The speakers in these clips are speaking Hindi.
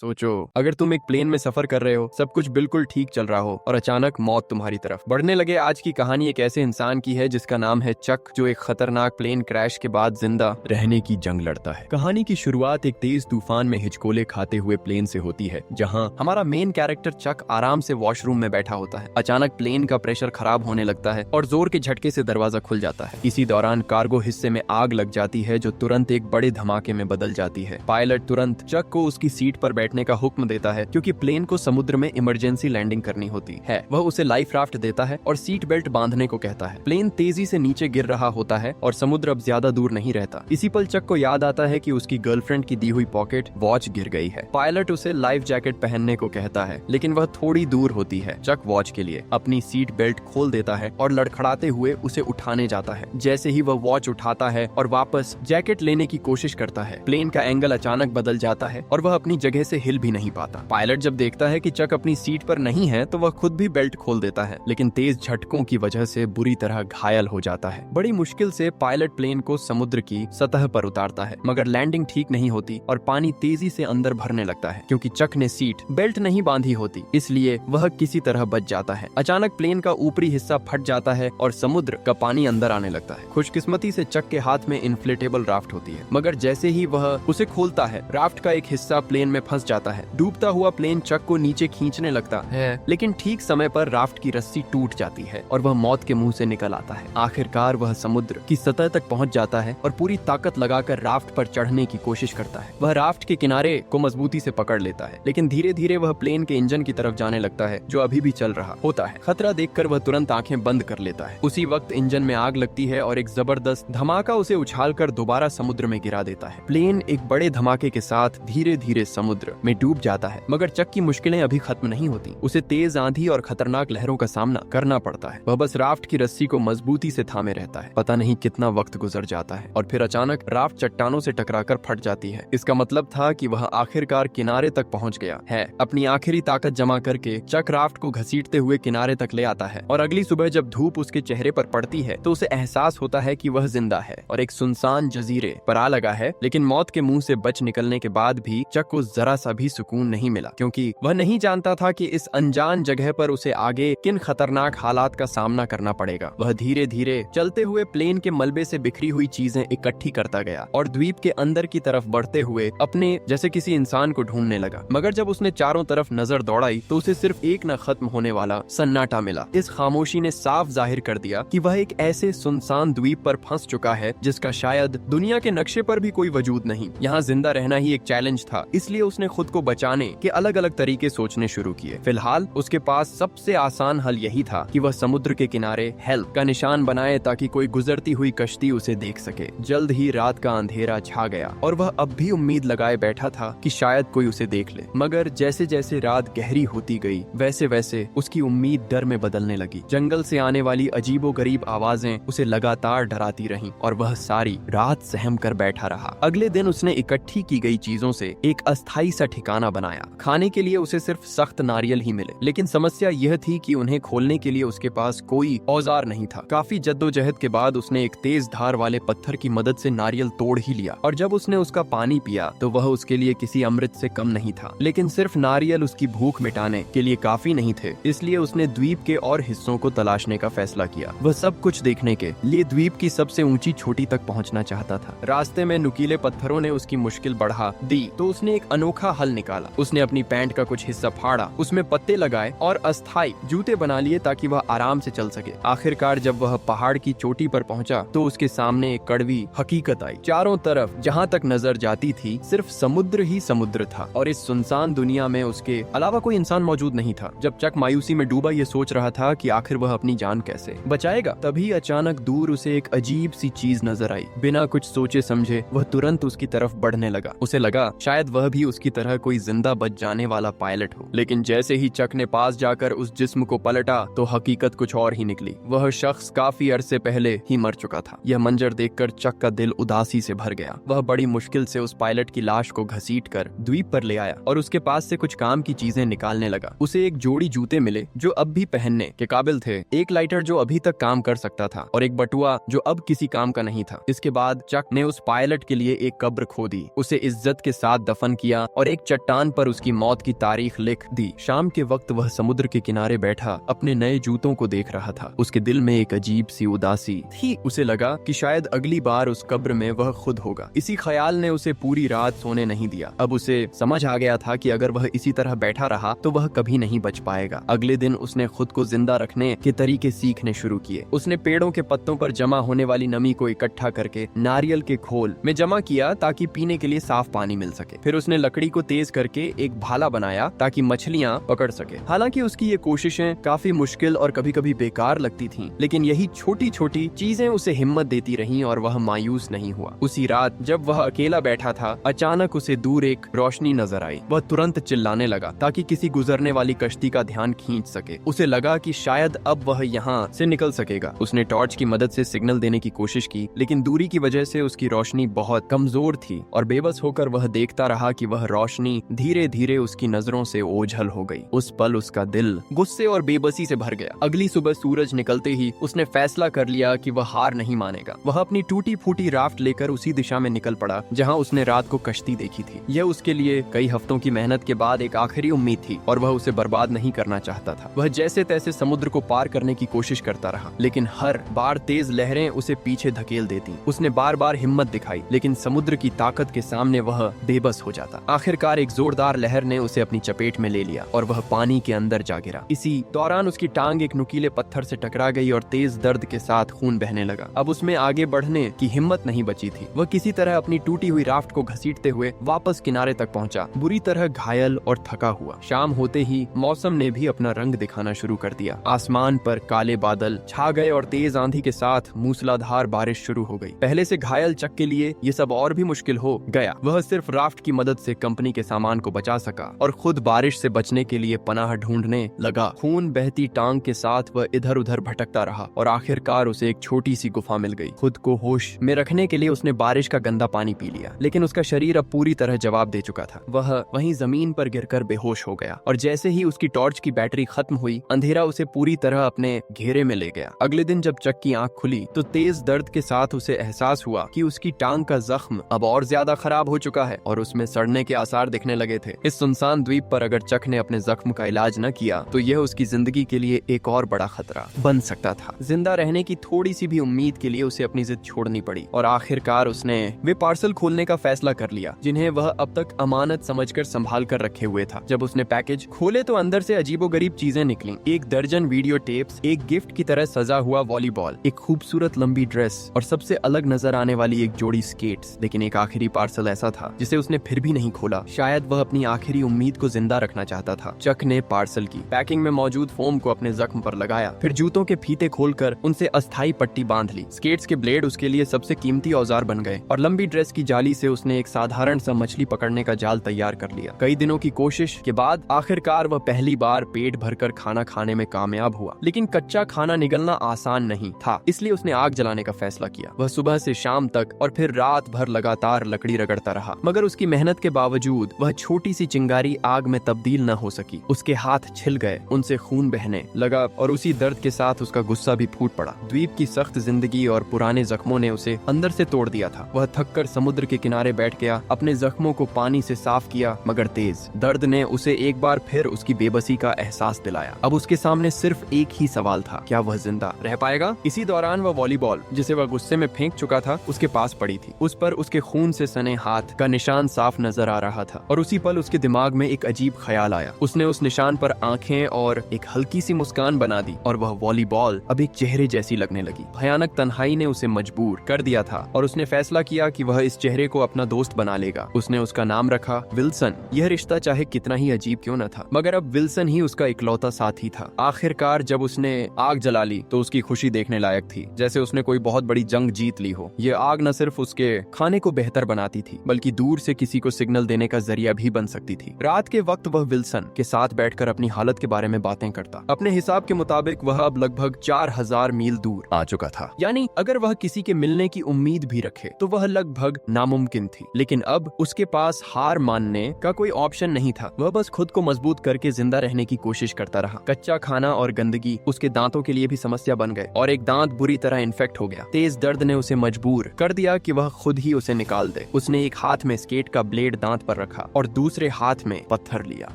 सोचो, अगर तुम एक प्लेन में सफर कर रहे हो, सब कुछ बिल्कुल ठीक चल रहा हो और अचानक मौत तुम्हारी तरफ बढ़ने लगे। आज की कहानी एक ऐसे इंसान की है जिसका नाम है चक, जो एक खतरनाक प्लेन क्रैश के बाद जिंदा रहने की जंग लड़ता है। कहानी की शुरुआत एक तेज तूफान में हिचकोले खाते हुए प्लेन से होती है, जहां हमारा मेन कैरेक्टर चक आराम से वॉशरूम में बैठा होता है। अचानक प्लेन का प्रेशर खराब होने लगता है और जोर के झटके से दरवाजा खुल जाता है। इसी दौरान कार्गो हिस्से में आग लग जाती है, जो तुरंत एक बड़े धमाके में बदल जाती है। पायलट तुरंत चक को उसकी सीट पर बैठने का हुक्म देता है, क्योंकि प्लेन को समुद्र में इमरजेंसी लैंडिंग करनी होती है। वह उसे लाइफ राफ्ट देता है और सीट बेल्ट बांधने को कहता है। प्लेन तेजी से नीचे गिर रहा होता है और समुद्र अब ज्यादा दूर नहीं रहता। इसी पल चक को याद आता है कि उसकी गर्लफ्रेंड की दी हुई पॉकेट वॉच गिर गई है। पायलट उसे लाइफ जैकेट पहनने को कहता है, लेकिन वह थोड़ी दूर होती है। चक वॉच के लिए अपनी सीट बेल्ट खोल देता है और लड़खड़ाते हुए उसे उठाने जाता है। जैसे ही वह वॉच उठाता है और वापस जैकेट लेने की कोशिश करता है, प्लेन का एंगल अचानक बदल जाता है और वह अपनी जगह से हिल भी नहीं पाता। पायलट जब देखता है कि चक अपनी सीट पर नहीं है, तो वह खुद भी बेल्ट खोल देता है, लेकिन तेज झटकों की वजह से बुरी तरह घायल हो जाता है। बड़ी मुश्किल से पायलट प्लेन को समुद्र की सतह पर उतारता है, मगर लैंडिंग ठीक नहीं होती और पानी तेजी से अंदर भरने लगता है। क्योंकि चक ने सीट बेल्ट नहीं बांधी होती, इसलिए वह किसी तरह बच जाता है। अचानक प्लेन का ऊपरी हिस्सा फट जाता है और समुद्र का पानी अंदर आने लगता है। खुशकिस्मती से चक के हाथ में इन्फ्लेटेबल राफ्ट होती है, मगर जैसे ही वह उसे खोलता है, राफ्ट का एक हिस्सा प्लेन में फंस जाता है। डूबता हुआ प्लेन चक को नीचे खींचने लगता है, लेकिन ठीक समय पर राफ्ट की रस्सी टूट जाती है और वह मौत के मुंह से निकल आता है। आखिरकार वह समुद्र की सतह तक पहुंच जाता है और पूरी ताकत लगाकर राफ्ट पर चढ़ने की कोशिश करता है। वह राफ्ट के किनारे को मजबूती से पकड़ लेता है, लेकिन धीरे धीरे वह प्लेन के इंजन की तरफ जाने लगता है, जो अभी भी चल रहा होता है। खतरा देखकर वह तुरंत आंखें बंद कर लेता है। उसी वक्त इंजन में आग लगती है और एक जबरदस्त धमाका उसे उछालकर दोबारा समुद्र में गिरा देता है। प्लेन एक बड़े धमाके के साथ धीरे धीरे समुद्र में डूब जाता है, मगर चक की मुश्किलें अभी खत्म नहीं होती। उसे तेज आंधी और खतरनाक लहरों का सामना करना पड़ता है। वह बस राफ्ट की रस्सी को मजबूती से थामे रहता है। पता नहीं कितना वक्त गुजर जाता है और फिर अचानक राफ्ट चट्टानों से टकराकर फट जाती है। इसका मतलब था कि वह आखिरकार किनारे तक पहुंच गया है। अपनी आखिरी ताकत जमा करके चक राफ्ट को घसीटते हुए किनारे तक ले आता है और अगली सुबह जब धूप उसके चेहरे पर पड़ती है, तो उसे एहसास होता है कि वह जिंदा है और एक सुनसान जजीरे पर आ लगा है। लेकिन मौत के मुंह से बच निकलने के बाद भी चक को जरा सा भी सुकून नहीं मिला, क्योंकि वह नहीं जानता था कि इस अनजान जगह पर उसे आगे किन खतरनाक हालात का सामना करना पड़ेगा। वह धीरे धीरे चलते हुए प्लेन के मलबे से बिखरी हुई चीजें इकट्ठी करता गया और द्वीप के अंदर की तरफ बढ़ते हुए अपने जैसे किसी इंसान को ढूंढने लगा। मगर जब उसने चारों तरफ नजर दौड़ाई, तो उसे सिर्फ एक न खत्म होने वाला सन्नाटा मिला। इस खामोशी ने साफ जाहिर कर दिया कि वह एक ऐसे सुनसान द्वीप पर फंस चुका है जिसका शायद दुनिया के नक्शे पर भी कोई वजूद नहीं। यहाँ जिंदा रहना ही एक चैलेंज था, इसलिए उसने खुद को बचाने के अलग अलग तरीके सोचने शुरू किए। फिलहाल उसके पास सबसे आसान हल यही था कि वह समुद्र के किनारे हेल्प का निशान बनाए, ताकि कोई गुजरती हुई कश्ती उसे देख सके। जल्द ही रात का अंधेरा छा गया और वह अब भी उम्मीद लगाए बैठा था कि शायद कोई उसे देख ले। मगर जैसे जैसे रात गहरी होती गई, वैसे वैसे उसकी उम्मीद डर में बदलने लगी। जंगल से आने वाली अजीबोगरीब आवाजें उसे लगातार डराती रहीं और वह सारी रात सहम कर बैठा रहा। अगले दिन उसने इकट्ठी की गई चीजों से एक अस्थायी सा ठिकाना बनाया। खाने के लिए उसे सिर्फ सख्त नारियल ही मिले, लेकिन समस्या यह थी कि उन्हें खोलने के लिए उसके पास कोई औजार नहीं था। काफी जद्दोजहद के बाद उसने एक तेज धार वाले पत्थर की मदद से नारियल तोड़ ही लिया और जब उसने उसका पानी पिया, तो वह उसके लिए किसी अमृत से कम नहीं था। लेकिन सिर्फ नारियल उसकी भूख मिटाने के लिए काफी नहीं थे, इसलिए उसने द्वीप के और हिस्सों को तलाशने का फैसला किया। वह सब कुछ देखने के लिए द्वीप की सबसे ऊंची चोटी तक पहुंचना चाहता था। रास्ते में नुकीले पत्थरों ने उसकी मुश्किल बढ़ा दी, तो उसने एक अनोखा हल निकाला। उसने अपनी पैंट का कुछ हिस्सा फाड़ा, उसमें पत्ते लगाए और अस्थायी जूते बना लिए ताकि वह आराम से चल सके। आखिरकार जब वह पहाड़ की चोटी पर पहुंचा, तो उसके सामने एक कड़वी हकीकत आई। चारों तरफ जहाँ तक नजर जाती थी, सिर्फ समुद्र ही समुद्र था और इस सुनसान दुनिया में उसके अलावा कोई इंसान मौजूद नहीं था। जब चक मायूसी में डूबा ये सोच रहा था कि आखिर वह अपनी जान कैसे बचाएगा, तभी अचानक दूर उसे एक अजीब सी चीज नजर आई। बिना कुछ सोचे समझे वह तुरंत उसकी तरफ बढ़ने लगा। उसे लगा शायद वह भी उसकी तरह कोई जिंदा बच जाने वाला पायलट हो। लेकिन जैसे ही चक ने पास जाकर उस जिस्म को पलटा, तो हकीकत कुछ और ही निकली। वह शख्स काफी अरसे पहले ही मर चुका था। यह मंजर देखकर चक का दिल उदासी से भर गया। वह बड़ी मुश्किल से उस पायलट की लाश को घसीटकर द्वीप पर ले आया और उसके पास से कुछ काम की चीजें निकालने लगा। उसे एक जोड़ी जूते मिले जो अब भी पहनने के काबिल थे, एक लाइटर जो अभी तक काम कर सकता था और एक बटुआ जो अब किसी काम का नहीं था। इसके बाद चक ने उस पायलट के लिए एक कब्र खोदी, उसे इज्जत के साथ दफन किया और एक चट्टान पर उसकी मौत की तारीख लिख दी। शाम के वक्त वह समुद्र के किनारे बैठा अपने नए जूतों को देख रहा था। उसके दिल में एक अजीब सी उदासी थी। उसे लगा कि शायद अगली बार उस कब्र में वह खुद होगा। इसी ख्याल ने उसे पूरी रात सोने नहीं दिया। अब उसे समझ आ गया था कि अगर वह इसी तरह बैठा रहा तो वह कभी नहीं बच पाएगा। अगले दिन उसने खुद को जिंदा रखने के तरीके सीखने शुरू किए। उसने पेड़ों के पत्तों पर जमा होने वाली नमी को इकट्ठा करके नारियल के खोल में जमा किया ताकि पीने के लिए साफ पानी मिल सके। फिर उसने लकड़ी को तेज करके एक भाला बनाया ताकि मछलियां पकड़ सके। हालांकि उसकी ये कोशिशें काफी मुश्किल और कभी कभी बेकार लगती थीं, लेकिन यही छोटी छोटी चीजें उसे हिम्मत देती रहीं और वह मायूस नहीं हुआ। उसी रात जब वह अकेला बैठा था, अचानक उसे दूर एक रोशनी नजर आई। वह तुरंत चिल्लाने लगा ताकि किसी गुजरने वाली कश्ती का ध्यान खींच सके। उसे लगा कि शायद अब वह यहाँ से निकल सकेगा। उसने टॉर्च की मदद से सिग्नल देने की कोशिश की, लेकिन दूरी की वजह से उसकी रोशनी बहुत कमजोर थी और बेबस होकर वह देखता रहा कि वह रोशनी धीरे धीरे उसकी नजरों से ओझल हो गई। उस पल उसका दिल गुस्से और बेबसी से भर गया। अगली सुबह सूरज निकलते ही उसने फैसला कर लिया कि वह हार नहीं मानेगा। वह अपनी टूटी फूटी राफ्ट लेकर उसी दिशा में निकल पड़ा जहां उसने रात को कश्ती देखी थी। यह उसके लिए कई हफ्तों की मेहनत के बाद एक आखिरी उम्मीद थी और वह उसे बर्बाद नहीं करना चाहता था। वह जैसे तैसे समुद्र को पार करने की कोशिश करता रहा, लेकिन हर बार तेज लहरें उसे पीछे धकेल देती। उसने बार बार हिम्मत दिखाई, लेकिन समुद्र की ताकत के सामने वह बेबस हो जाता। आखिरकार एक जोरदार लहर ने उसे अपनी चपेट में ले लिया और वह पानी के अंदर जा गिरा। इसी दौरान उसकी टांग एक नुकीले पत्थर से टकरा गई और तेज दर्द के साथ खून बहने लगा। अब उसमें आगे बढ़ने की हिम्मत नहीं बची थी। वह किसी तरह अपनी टूटी हुई राफ्ट को घसीटते हुए वापस किनारे तक पहुंचा, बुरी तरह घायल और थका हुआ। शाम होते ही मौसम ने भी अपना रंग दिखाना शुरू कर दिया। आसमान पर काले बादल छा गए और तेज आंधी के साथ मूसलाधार बारिश शुरू हो गई। पहले से घायल चक के लिए ये सब और भी मुश्किल हो गया। वह सिर्फ राफ्ट की मदद से कंपनी के सामान को बचा सका और खुद बारिश से बचने के लिए पनाह ढूंढने लगा। खून बहती टांग के साथ वह इधर उधर भटकता रहा और आखिरकार उसे एक छोटी सी गुफा मिल गई। खुद को होश में रखने के लिए उसने बारिश का गंदा पानी पी लिया, लेकिन उसका शरीर अब पूरी तरह जवाब दे चुका था। वह वहीं जमीन पर गिरकर बेहोश हो गया और जैसे ही उसकी टॉर्च की बैटरी खत्म हुई, अंधेरा उसे पूरी तरह अपने घेरे में ले गया। अगले दिन जब चक की आंख खुली तो तेज दर्द के साथ उसे एहसास हुआ कि उसकी टांग का जख्म अब और ज्यादा खराब हो चुका है और उसमें सड़ने के आसार दिखने लगे थे। इस सुनसान द्वीप पर अगर चक ने अपने जख्म का इलाज न किया तो यह उसकी जिंदगी के लिए एक और बड़ा खतरा बन सकता था। जिंदा रहने की थोड़ी सी भी उम्मीद के लिए उसे अपनी जिद छोड़नी पड़ी और आखिरकार उसने वे पार्सल खोलने का फैसला कर लिया जिन्हें वह अब तक अमानत समझकर संभाल कर रखे हुए था। जब उसने पैकेज खोले तो अंदर से अजीबोगरीब चीजें निकली। एक दर्जन वीडियो टेप्स, एक गिफ्ट की तरह सजा हुआ वॉलीबॉल, एक खूबसूरत लंबी ड्रेस और सबसे अलग नजर आने वाली एक जोड़ी स्केट्स। लेकिन एक आखिरी पार्सल ऐसा था जिसे उसने फिर भी नहीं खोला। शायद वह अपनी आखिरी उम्मीद को जिंदा रखना चाहता था। चक ने पार्सल की पैकिंग में मौजूद फोम को अपने जख्म पर लगाया, फिर जूतों के फीते खोलकर उनसे अस्थायी पट्टी बांध ली। स्केट्स के ब्लेड उसके लिए सबसे कीमती औजार बन गए और लंबी ड्रेस की जाली से उसने एक साधारण सा मछली पकड़ने का जाल तैयार कर लिया। कई दिनों की कोशिश के बाद आखिरकार वह पहली बार पेट भरकर खाना खाने में कामयाब हुआ। लेकिन कच्चा खाना निगलना आसान नहीं था, इसलिए उसने आग जलाने का फैसला किया। वह सुबह से शाम तक और फिर रात भर लगातार लकड़ी रगड़ता रहा, मगर उसकी मेहनत के बावजूद वह छोटी सी चिंगारी आग में तब्दील न हो सकी। उसके हाथ छिल गए, उनसे खून बहने लगा और उसी दर्द के साथ उसका गुस्सा भी फूट पड़ा। द्वीप की सख्त जिंदगी और पुराने जख्मों ने उसे अंदर से तोड़ दिया था। वह थककर समुद्र के किनारे बैठ गया, अपने जख्मों को पानी से साफ किया, मगर तेज दर्द ने उसे एक बार फिर उसकी बेबसी का एहसास दिलाया। अब उसके सामने सिर्फ एक ही सवाल था, क्या वह जिंदा रह पाएगा? इसी दौरान वह वॉलीबॉल जिसे वह गुस्से में फेंक चुका था उसके पास पड़ी थी। उस पर उसके खून से सने हाथ का निशान साफ नजर आ रहा था और उसी पल उसके दिमाग में एक अजीब ख्याल आया। उसने उस निशान पर आंखें और एक हल्की सी मुस्कान बना दी और वह वॉलीबॉल अब एक चेहरे जैसी लगने लगी। भयानक तन्हाई ने उसे मजबूर कर दिया था और उसने फैसला किया कि वह इस चेहरे को अपना दोस्त बना लेगा। उसने उसका नाम रखा विल्सन। यह रिश्ता चाहे कितना ही अजीब क्यों न था, मगर अब विल्सन ही उसका इकलौता साथी था। आखिरकार जब उसने आग जला ली तो उसकी खुशी देखने लायक थी, जैसे उसने कोई बहुत बड़ी जंग जीत ली हो। ये आग न सिर्फ उसके खाने को बेहतर बनाती थी, बल्कि दूर से किसी को सिग्नल देने का जरिया भी बन सकती थी। रात के वक्त वह विल्सन के साथ बैठकर अपनी हालत के बारे में बातें करता। अपने हिसाब के मुताबिक वह अब लगभग 4000 मील दूर आ चुका था, यानी अगर वह किसी के मिलने की उम्मीद भी रखे तो वह लगभग नामुमकिन थी। लेकिन अब उसके पास हार मानने का कोई ऑप्शन नहीं था। वह बस खुद को मजबूत करके जिंदा रहने की कोशिश करता रहा। कच्चा खाना और गंदगी उसके दांतों के लिए भी समस्या बन गए और एक दांत बुरी तरह इन्फेक्ट हो गया। तेज दर्द ने उसे मजबूर कर दिया कि वह खुद ही उसे निकाल दे। उसने एक हाथ में स्केट का ब्लेड दांत पर रखा और दूसरे हाथ में पत्थर लिया।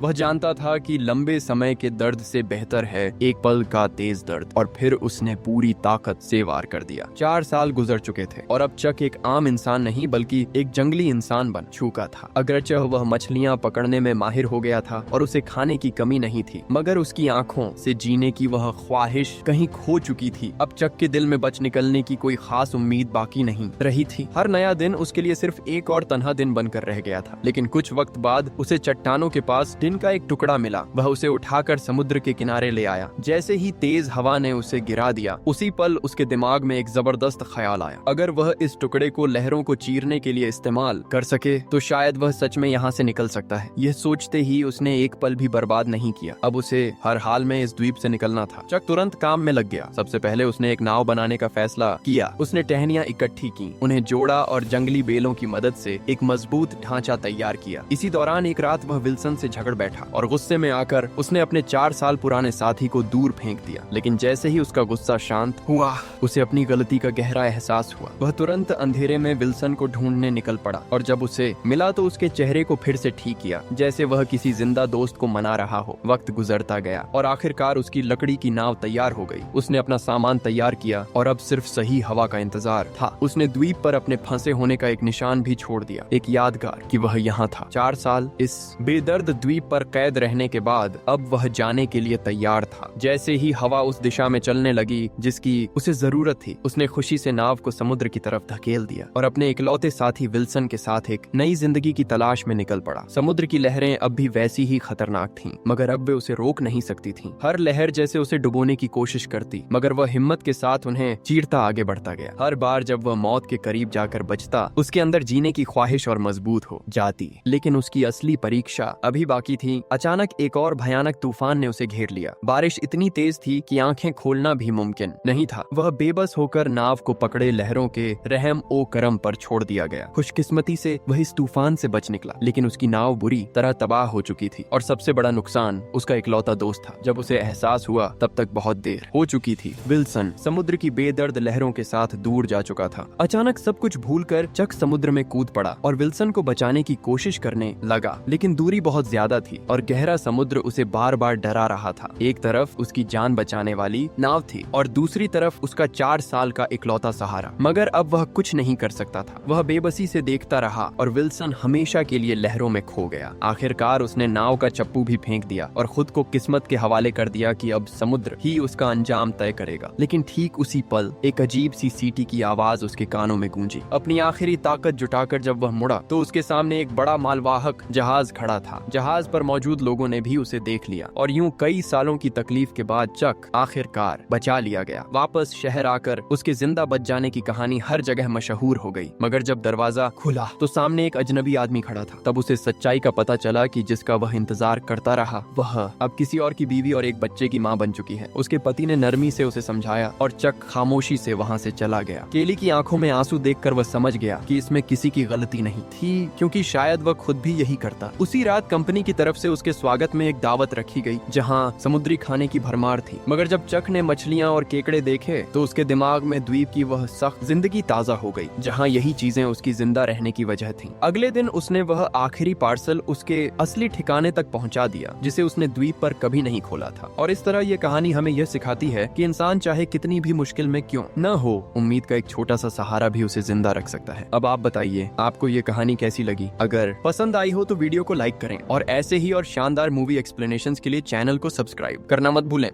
वह जानता था कि लंबे समय के दर्द से बेहतर है एक पल का तेज दर्द, और फिर उसने पूरी ताकत से वार कर दिया। 4 साल गुजर चुके थे और अब चक एक आम इंसान नहीं बल्कि एक जंगली इंसान बन चुका था। अगरचे वह मछलियां पकड़ने में माहिर हो गया था और उसे खाने की कमी नहीं थी, मगर उसकी आंखों से जीने की वह ख्वाहिश कहीं खो चुकी थी। अब चक के दिल में बच निकलने की कोई खास उम्मीद बाकी नहीं रही थी। हर नया दिन उसके लिए सिर्फ एक और तन्हा दिन बनकर रह गया था। लेकिन कुछ वक्त बाद उसे चट्टानों के पास टिन का एक टुकड़ा मिला। वह उसे उठाकर समुद्र के किनारे ले आया। जैसे ही तेज हवा ने उसे गिरा दिया, उसी पल उसके दिमाग में एक जबरदस्त ख्याल आया। अगर वह इस टुकड़े को लहरों को चीरने के लिए इस्तेमाल कर सके तो शायद वह सच में यहाँ से निकल सकता है। यह सोचते ही उसने एक पल भी बर्बाद नहीं किया। अब उसे हर हाल में इस द्वीप से निकलना था। चक तुरंत काम में लग गया। सबसे पहले उसने एक नाव बनाने का फैसला किया। उसने टहनियां इकट्ठी की, उन्हें जोड़ा और जंगली बेलों की मदद से एक मजबूत ढांचा तैयार किया। इसी दौरान एक रात वह विल्सन से झगड़ बैठा और गुस्से में आकर उसने अपने 4 साल पुराने साथी को दूर फेंक दिया। लेकिन जैसे ही उसका गुस्सा शांत हुआ, उसे अपनी गलती का गहरा एहसास हुआ। वह तुरंत अंधेरे में विल्सन को ढूंढने निकल पड़ा और जब उसे मिला तो उसके चेहरे को फिर से ठीक किया, जैसे वह किसी जिंदा दोस्त को मना रहा हो। वक्त गुजरता गया और आखिरकार उसकी लकड़ी की नाव तैयार हो गई। उसने अपना सामान तैयार किया और अब सिर्फ सही हवा का इंतजार था। उसने द्वीप पर अपने फंसे होने का एक निशान भी छोड़ दिया, एक यादगार कि वह यहाँ था। 4 साल इस बेदर्द द्वीप पर कैद रहने के बाद अब वह जाने के लिए तैयार था। जैसे ही हवा उस दिशा में चलने लगी जिसकी उसे जरूरत थी, उसने खुशी से नाव को समुद्र की तरफ धकेल दिया और अपने इकलौते साथी विल्सन के साथ एक नई जिंदगी की तलाश में निकल पड़ा। समुद्र की लहरें अब भी वैसी ही खतरनाक थीं, मगर अब वे उसे रोक नहीं सकती थीं। हर लहर जैसे उसे डुबोने की कोशिश करती, मगर वह हिम्मत के साथ उन्हें चीरता आगे बढ़ता गया। हर बार जब वह मौत के करीब जाकर बचता, उसके अंदर जीने की ख्वाहिश और मजबूत हो जाती। लेकिन उसकी असली परीक्षा अभी बाकी थी। अचानक एक और भयानक तूफान ने उसे घेर लिया। बारिश इतनी तेज थी कि आंखें खोलना भी मुमकिन नहीं था। वह बेबस होकर नाव को पकड़े लहरों के रहम ओ करम पर छोड़ दिया गया। खुशकिस्मती से वह इस तूफान से बच निकला, लेकिन उसकी नाव बुरी तरह तबाह हो चुकी थी और सबसे बड़ा नुकसान उसका इकलौता दोस्त था। जब उसे एहसास हुआ तब तक बहुत देर हो चुकी थी। विल्सन समुद्र की बेदर्द लहरों के साथ दूर जा चुका था। अचानक सब कुछ भूलकर चक समुद्र में कूद पड़ा और विल्सन को बचाने की कोशिश करने लगा, लेकिन दूरी बहुत ज्यादा थी और गहरा समुद्र उसे बार बार डरा रहा था। एक तरफ उसकी जान बचाने वाली नाव थी और दूसरी तरफ उसका 4 साल का इकलौता सहारा, मगर अब वह कुछ नहीं कर सकता था। वह बेबसी से देखता रहा और विल्सन हमेशा के लिए लहरों में खो गया। आखिरकार उसने नाव का चप्पू भी फेंक दिया और खुद को किस्मत के हवाले कर दिया कि अब समुद्र ही उसका अंजाम तय करेगा। लेकिन ठीक उसी पल एक अजीब सी सीटी की आवाज उसके कानों में गूंजी। अपनी आखिरी ताकत जुटाकर जब वह मुड़ा तो उसके सामने एक बड़ा मालवाहक जहाज खड़ा था। जहाज पर मौजूद लोगों ने भी उसे देख लिया और यूं कई सालों की तकलीफ के बाद चक आखिरकार बचा लिया गया। वापस शहर आकर उसके जिंदा बच जाने की कहानी हर जगह मशहूर हो गई। मगर जब दरवाजा खुला तो सामने एक अजनबी आदमी खड़ा था। तब उसे सच्चाई का पता चला कि जिसका वह इंतजार करता रहा वह अब किसी और की बीवी और एक बच्चे की माँ बन चुकी है। उसके पति ने नरमी से उसे समझाया और चक खामोशी से वहाँ से चला गया। केली की आंखों में आंसू देखकर वह समझ गया कि इसमें किसी की गलती नहीं थी, क्योंकि शायद वह खुद भी यही करता। उसी रात कंपनी की तरफ से उसके स्वागत में एक दावत रखी गई जहाँ समुद्री खाने की भरमार थी। मगर जब चक ने मछलियाँ और केकड़े देखे तो उसके दिमाग में द्वीप की वह सख्त जिंदगी ताजा हो गई, जहाँ यही चीजें उसकी जिंदा रहने की वजह थी। अगले दिन उसने वह आखिरी पार्सल उसके असली ठिकाने तक पहुँचा दिया जिसे उसने द्वीप पर कभी नहीं खोला था। और इस तरह ये कहानी हमें यह सिखाती है कि इंसान चाहे कितनी भी मुश्किल में क्यों न हो, उम्मीद का एक छोटा सा सहारा भी उसे जिंदा रख सकता है। अब आप बताइए आपको ये कहानी कैसी लगी? अगर पसंद आई हो तो वीडियो को लाइक करें और ऐसे ही और शानदार मूवी एक्सप्लेनेशंस के लिए चैनल को सब्सक्राइब करना मत भूलें।